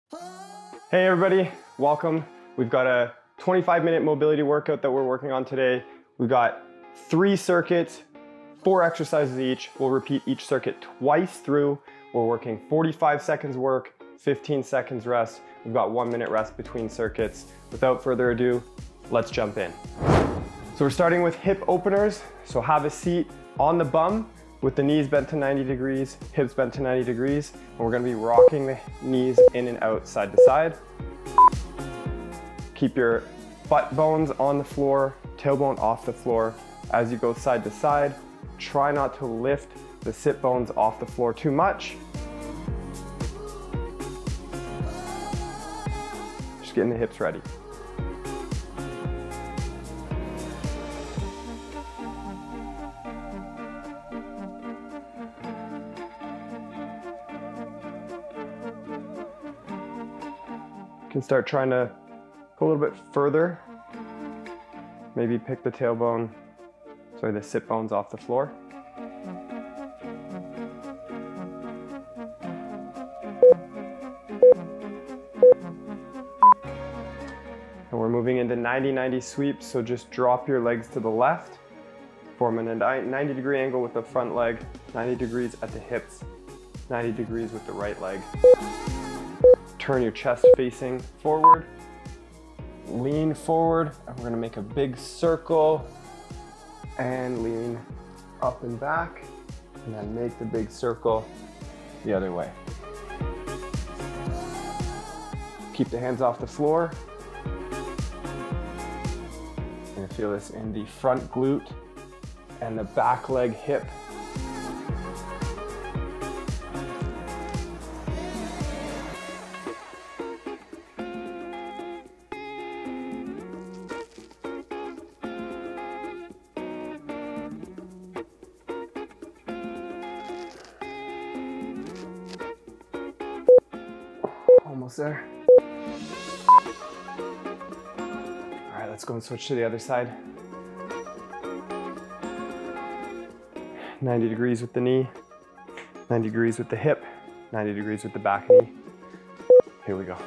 Hey everybody, welcome. We've got a 25-minute mobility workout that we're working on today. We've got 3 circuits, 4 exercises each. We'll repeat each circuit twice through. We're working 45 seconds work, 15 seconds rest. We've got 1 minute rest between circuits. Without further ado, let's jump in. So we're starting with hip openers. So have a seat on the bum with the knees bent to 90 degrees, hips bent to 90 degrees, and we're gonna be rocking the knees in and out, side to side. Keep your butt bones on the floor, tailbone off the floor. As you go side to side, try not to lift the sit bones off the floor too much. Just getting the hips ready. You can start trying to go a little bit further. Maybe pick the the sit bones off the floor. And we're moving into 90-90 sweeps, so just drop your legs to the left, form a 90-degree angle with the front leg, 90 degrees at the hips, 90 degrees with the right leg. Turn your chest facing forward, lean forward, and we're gonna make a big circle and lean up and back, and then make the big circle the other way. Keep the hands off the floor. You're gonna feel this in the front glute and the back leg hip. Almost there. All right, let's go and switch to the other side. 90 degrees with the knee, 90 degrees with the hip, 90 degrees with the back knee. Here we go.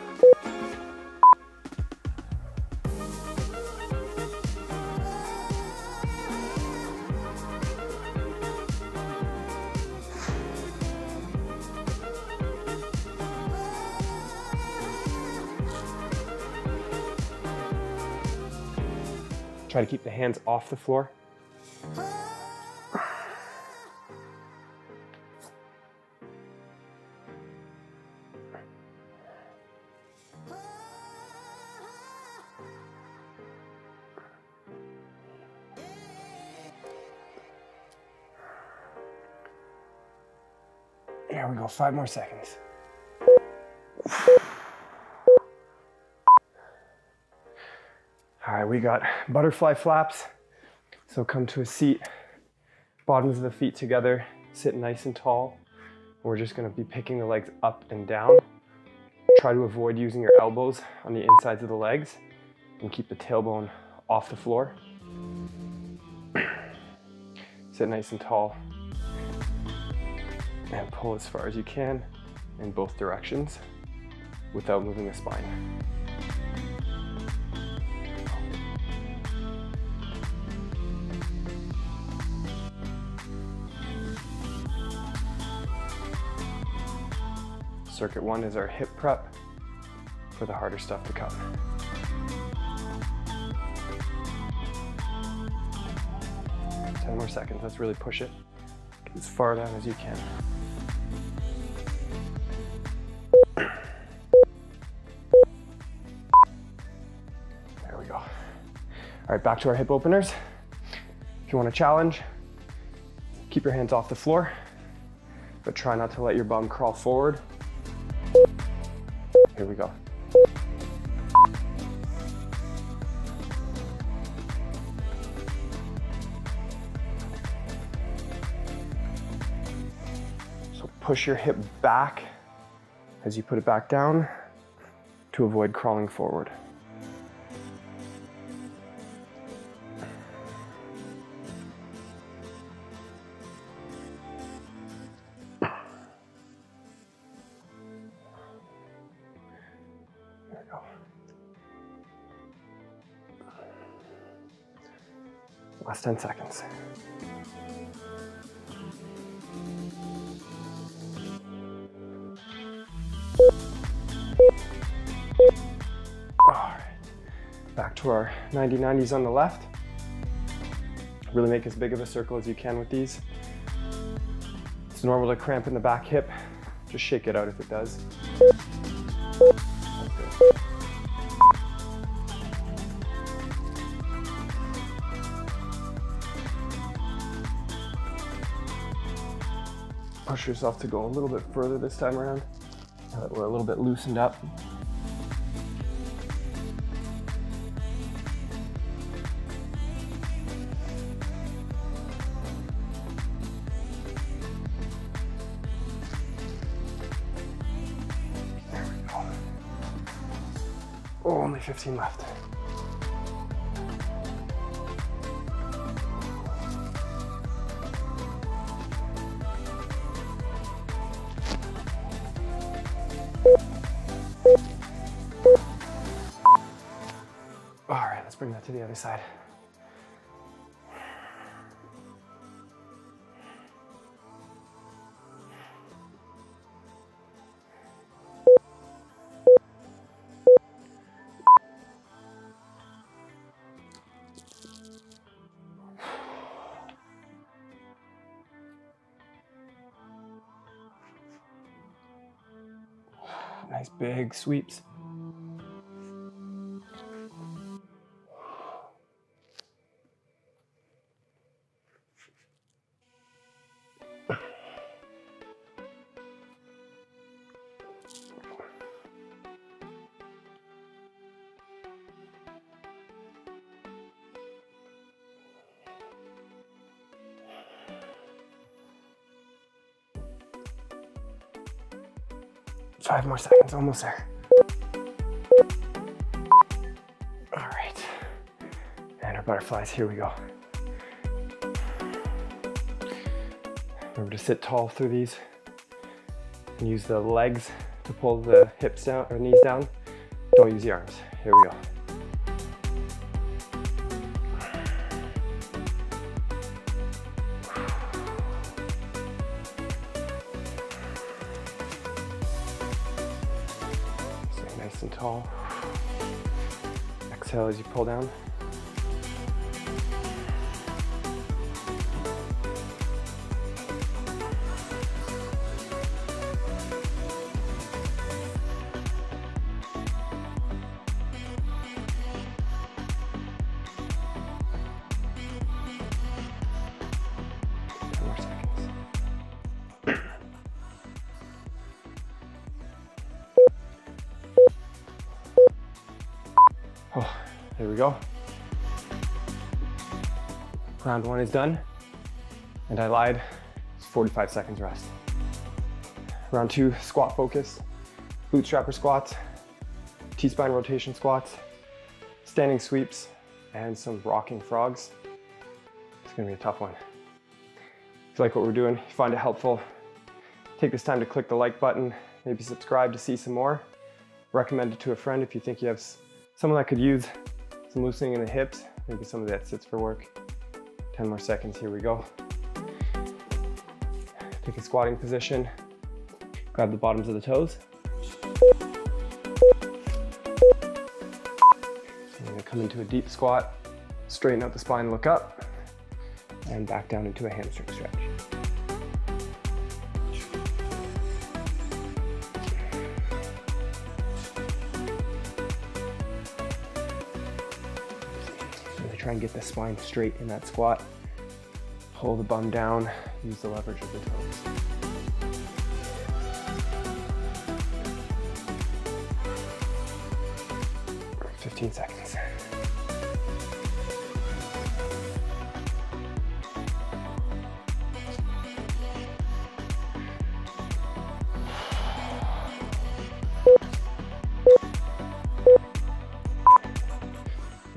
Try to keep the hands off the floor. Here we go, 5 more seconds. All right, we got butterfly flaps. So come to a seat, bottoms of the feet together, sit nice and tall. We're just gonna be picking the legs up and down. Try to avoid using your elbows on the insides of the legs and keep the tailbone off the floor. Sit nice and tall and pull as far as you can in both directions without moving the spine. Circuit 1 is our hip prep for the harder stuff to come. Ten more seconds, let's really push it. Get as far down as you can. There we go. All right, back to our hip openers. If you want to challenge, keep your hands off the floor, but try not to let your bum crawl forward. Here we go. So push your hip back as you put it back down to avoid crawling forward. Last 10 seconds. All right, back to our 90-90s on the left. Really make as big of a circle as you can with these. It's normal to cramp in the back hip. Just shake it out if it does. Push yourself to go a little bit further this time around, now that we're a little bit loosened up. There we go. Oh, only 15 left. All right, let's bring that to the other side. Nice big sweeps. Five more seconds, almost there. All right, and our butterflies, here we go. Remember to sit tall through these and use the legs to pull the hips down or knees down. Don't use the arms. Here we go. Nice and tall. Exhale as you pull down. Oh, there we go. Round one is done, and I lied. It's 45 seconds rest. Round two, squat focus, bootstrapper squats, T-spine rotation squats, standing sweeps, and some rocking frogs. It's gonna be a tough one. If you like what we're doing, if you find it helpful, take this time to click the like button, maybe subscribe to see some more. Recommend it to a friend if you think you have someone that could use some loosening in the hips, maybe somebody that sits for work. 10 more seconds, here we go. Take a squatting position, grab the bottoms of the toes. I'm gonna come into a deep squat, straighten out the spine, look up, and back down into a hamstring stretch. Try and get the spine straight in that squat. Pull the bum down, use the leverage of the toes. For 15 seconds.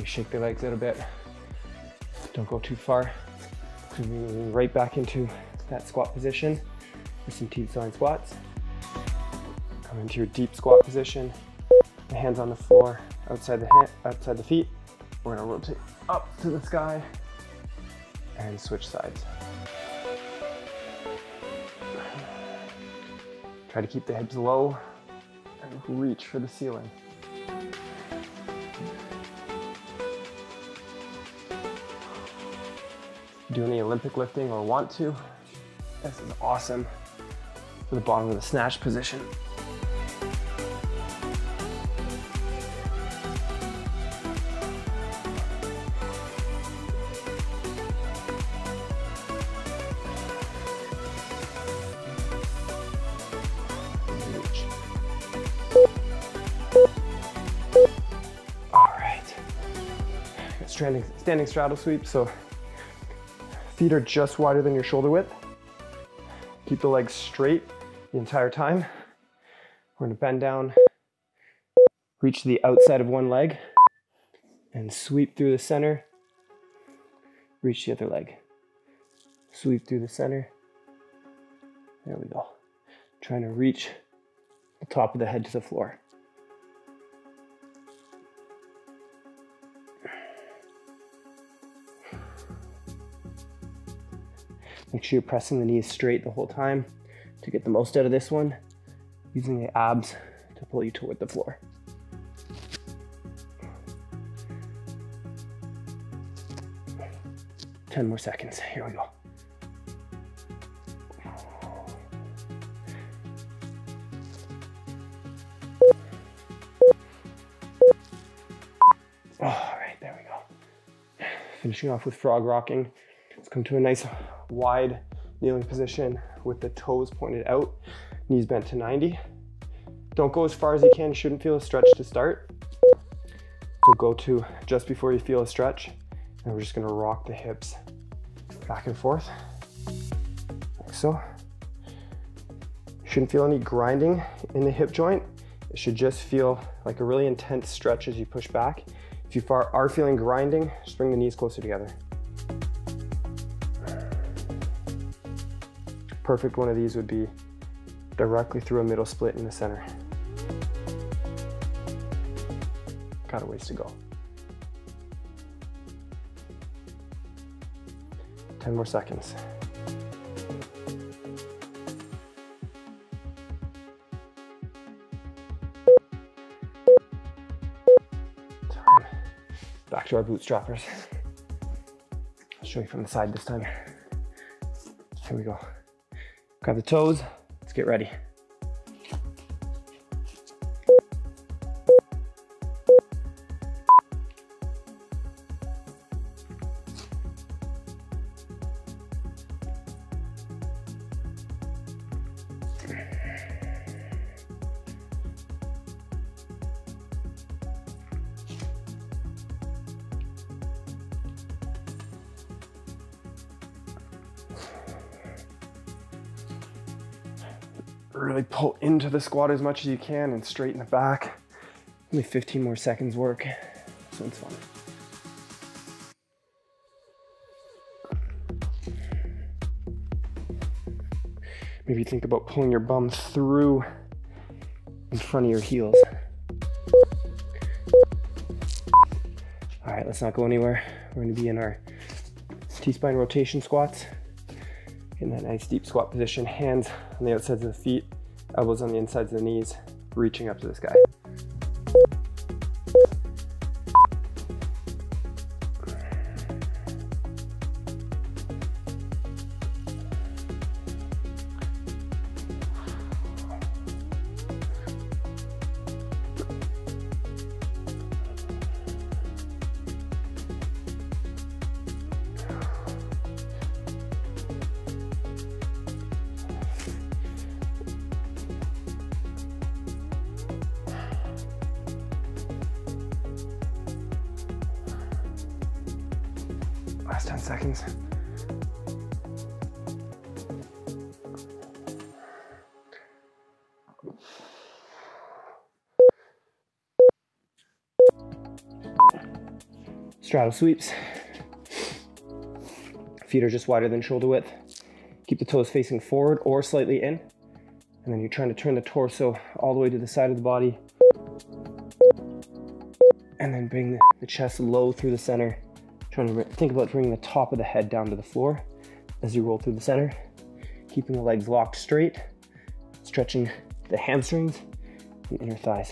Shake the legs out a bit. Don't go too far. Right back into that squat position with some T-spine squats. Come into your deep squat position. The hands on the floor, outside the feet. We're gonna rotate up to the sky and switch sides. Try to keep the hips low and reach for the ceiling. Do any Olympic lifting or want to, this is awesome for the bottom of the snatch position. Standing straddle sweep, so feet are just wider than your shoulder width. Keep the legs straight the entire time. We're gonna bend down, reach to the outside of one leg, and sweep through the center. Reach the other leg. Sweep through the center. There we go. Trying to reach the top of the head to the floor. Make sure you're pressing the knees straight the whole time to get the most out of this one, using the abs to pull you toward the floor. Ten more seconds. Here we go. All right, there we go. Finishing off with frog rocking. Let's come to a nice wide kneeling position with the toes pointed out, knees bent to 90. Don't go as far as you can. You shouldn't feel a stretch to start. So go to just before you feel a stretch, and we're just gonna rock the hips back and forth, like so. You shouldn't feel any grinding in the hip joint. It should just feel like a really intense stretch as you push back. If you are feeling grinding, just bring the knees closer together. Perfect one of these would be directly through a middle split in the center. Got a ways to go. 10 more seconds. Time. Back to our bootstrappers. I'll show you from the side this time. Here we go. Grab the toes, let's get ready. Really pull into the squat as much as you can and straighten the back. Only 15 more seconds work. This one's fun. Maybe think about pulling your bum through in front of your heels. All right, let's not go anywhere. We're gonna be in our T-spine rotation squats. In that nice deep squat position, hands on the outsides of the feet, elbows on the insides of the knees, reaching up to the sky. Last 10 seconds. Straddle sweeps. Feet are just wider than shoulder width. Keep the toes facing forward or slightly in. And then you're trying to turn the torso all the way to the side of the body. And then bring the chest low through the center. Trying to think about bringing the top of the head down to the floor as you roll through the center, keeping the legs locked straight, stretching the hamstrings and inner thighs.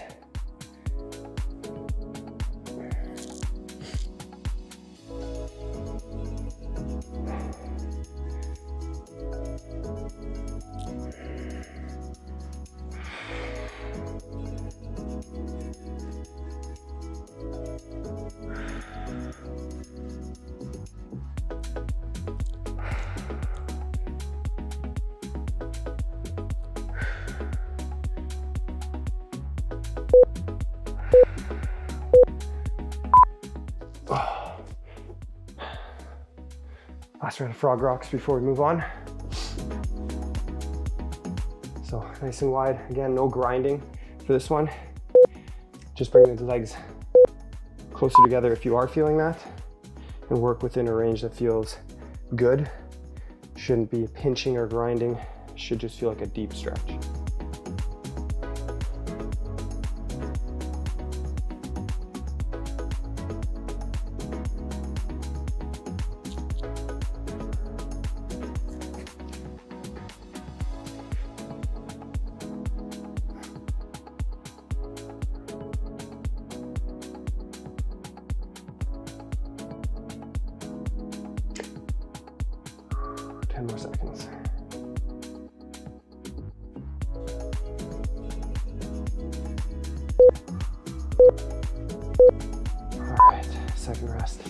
Last round of frog rocks before we move on. So nice and wide. Again, no grinding for this one. Just bring the legs closer together if you are feeling that, and work within a range that feels good. Shouldn't be pinching or grinding. Should just feel like a deep stretch. More seconds. All right, second rest.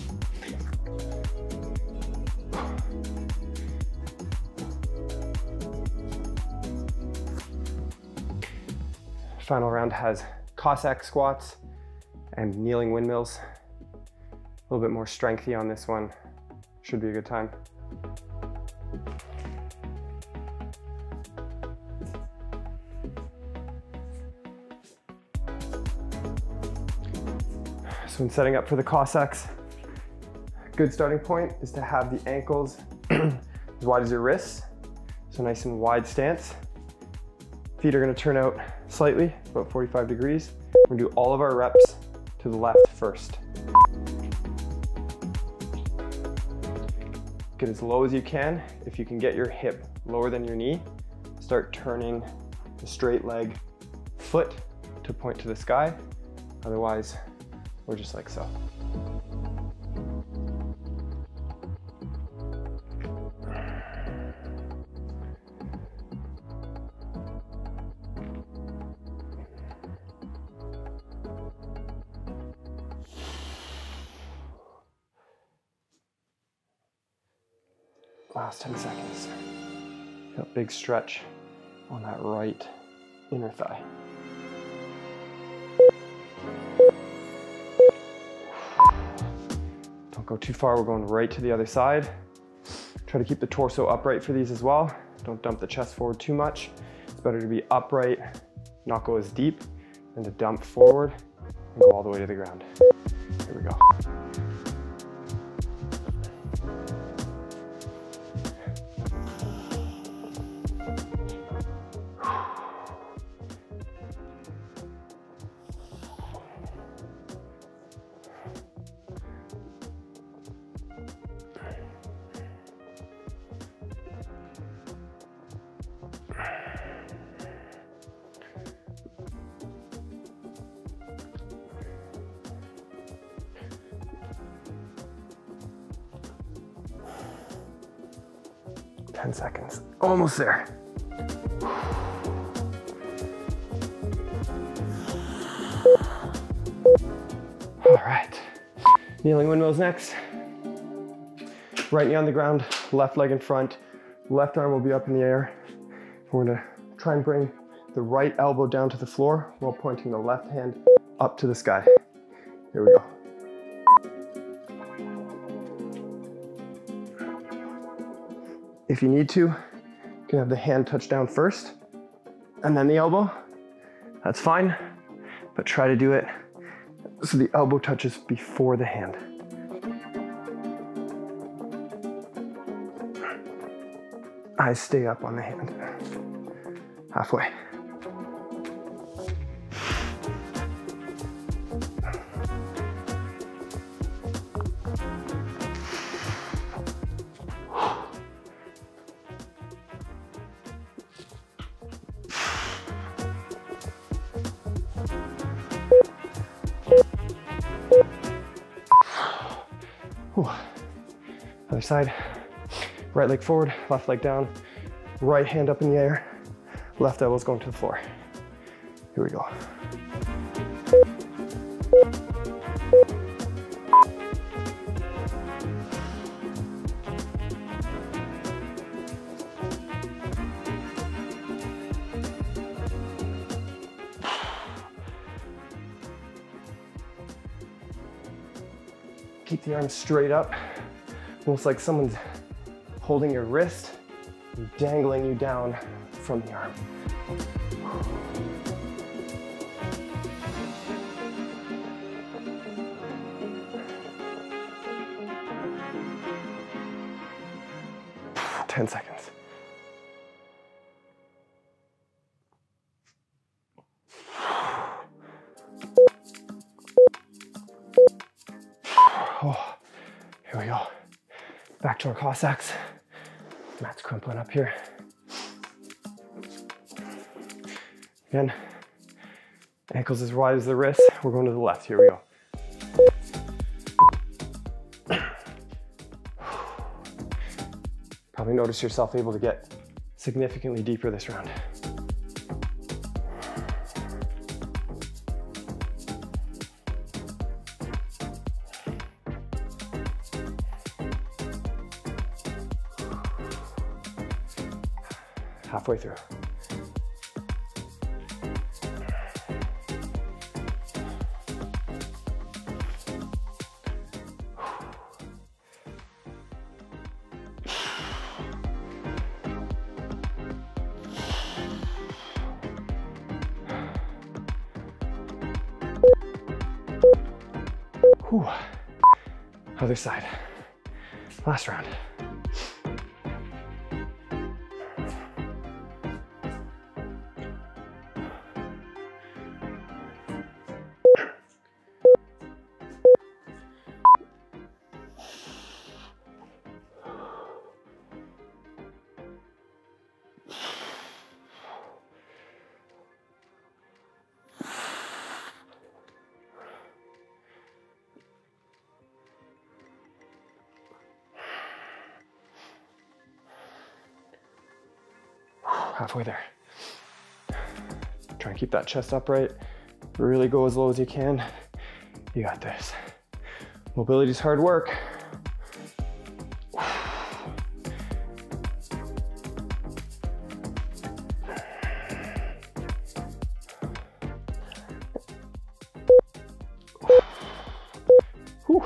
Final round has Cossack squats and kneeling windmills. A little bit more strengthy on this one. Should be a good time. So when setting up for the Cossacks, a good starting point is to have the ankles as wide as your wrists. So nice and wide stance. Feet are gonna turn out slightly, about 45 degrees. We're gonna do all of our reps to the left first. Get as low as you can. If you can get your hip lower than your knee, start turning the straight leg foot to point to the sky. Otherwise, we're just like so. Last 10 seconds. Feel a big stretch on that right inner thigh. Don't go too far, we're going right to the other side. Try to keep the torso upright for these as well. Don't dump the chest forward too much. It's better to be upright, not go as deep, than to dump forward and go all the way to the ground. Here we go. Ten seconds, almost there. All right, kneeling windmills next. Right knee on the ground, left leg in front, left arm will be up in the air. We're gonna try and bring the right elbow down to the floor while pointing the left hand up to the sky. Here we go. If you need to, you can have the hand touch down first and then the elbow. That's fine, but try to do it so the elbow touches before the hand. Eyes stay up on the hand. Halfway. side. Right leg forward, left leg down, right hand up in the air, left elbow's going to the floor. Here we go. Keep the arms straight up, almost like someone's holding your wrist and dangling you down from the arm. Ten seconds. Oh, here we go. Back to our Cossacks. Mat's crumpling up here. Again, ankles as wide as the wrists. We're going to the left. Here we go. Probably notice yourself able to get significantly deeper this round. Halfway through. Whew. Other side. Last round. Halfway there. Try and keep that chest upright. Really go as low as you can. You got this. Mobility is hard work. Whew.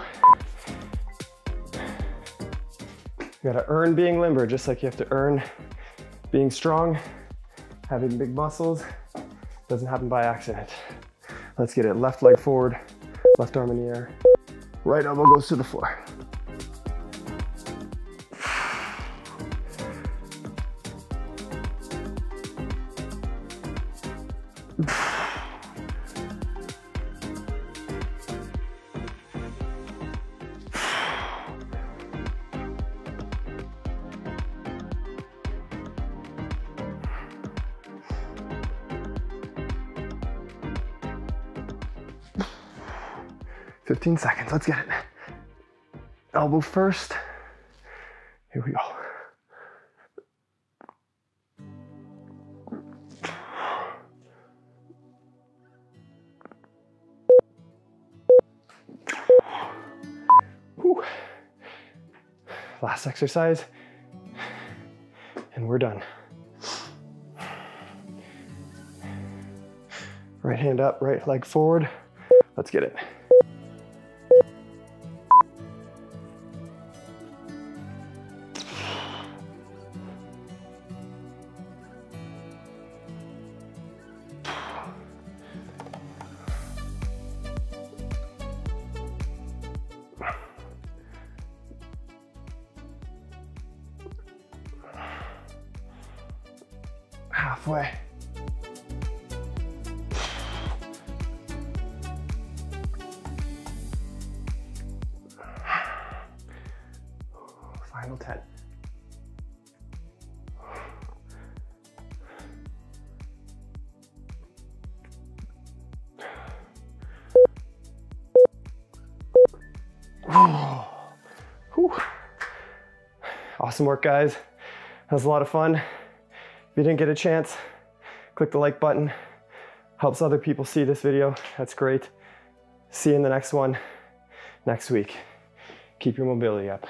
You gotta earn being limber, just like you have to earn being strong. Having big muscles doesn't happen by accident. Let's get it. Left leg forward, left arm in the air. Right elbow goes to the floor. Fifteen seconds, let's get it. Elbow first. Here we go. Whew. Last exercise, and we're done. Right hand up, right leg forward. Let's get it. Halfway. Final 10. Oh. Whew. Awesome work, guys. That was a lot of fun. If you didn't get a chance, click the like button. Helps other people see this video. That's great. See you in the next one next week. Keep your mobility up.